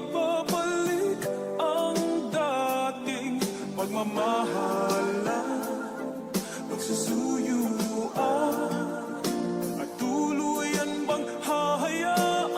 magbabalik ang dating pagmamahalan, pagsusuyuan, at tuluyan bang hahayaan?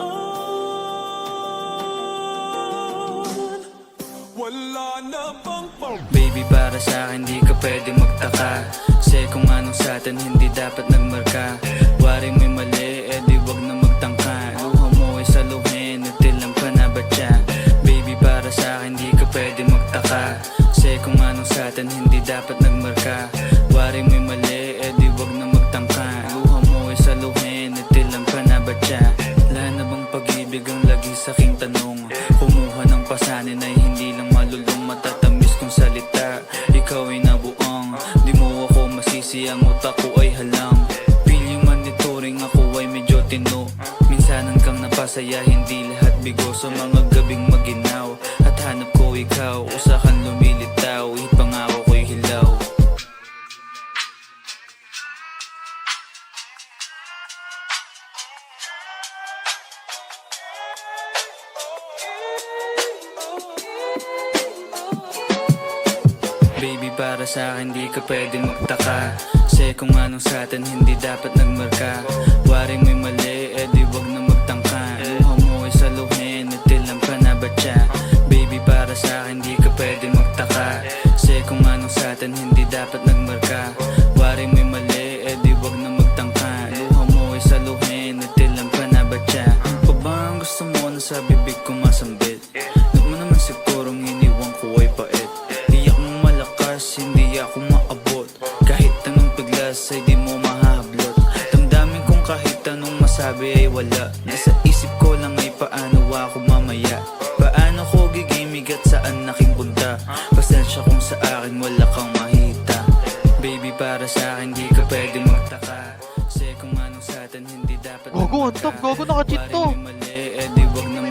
Wala na bang Baby, para sa akin di ka pwede magtaka, kasi kung anong sa atin hindi dapat nagmarka. Waring may mali, di wag na magtangka. Luha mo ay saluhin, natilang pa na ba siya? Baby, para sa akin di ka pwede magtaka, kasi kung anong sa atin hindi dapat nagmarka. Waring may mali, di wag na magtangka. Luha mo ay saluhin, natilang pa na ba siya? Wala na bang pag-ibig ang lagi sa aking tanong? Kumuha ng pasanin ay hindi lang malulong, matatamis kong salita. Ikaw ay nabuang, di mo ako masisi, ang utak ko ay halang. Feeling monitoring, ako ay medyo tino. Minsanan kang napasaya, hindi lahat bigo. Sa mga gabing maginaw, at hanap ko ikaw, usakan lumilitaw, ipangako ko'y hilaw. Baby, para sa akin di ka pwede magtaka, kasi kung anong sa atin hindi dapat nagmarka. Waring may mali, di wag na magtangka. Luha mo ay saluhin, natilang pa na ba siya? Baby, para sa akin di ka pwede magtaka, kasi kung anong sa atin hindi dapat nagmarka. Waring may mali, di wag na magtangka. Luha mo ay saluhin, natilang pa na ba siya? Ano pa ba ang gusto mo na sa bibig ko masambit? Huwag mo naman sigurong iniwan ko ay pait. Hindi ako maabot, kahit anong piglas ay di mo mahahablot. Damdamin kong kahit anong masabi ay wala. Nasa isip ko lang ay paano ako mamaya, paano ko gigimig at saan aking punta. Pasensya kung sa akin wala kang mahita. Baby, para sa akin di ka pwede magtaka, kasi kung anong sa atin hindi dapat. Gogo, on top, gogo, naka-cheat to. Waring may mali, di wag na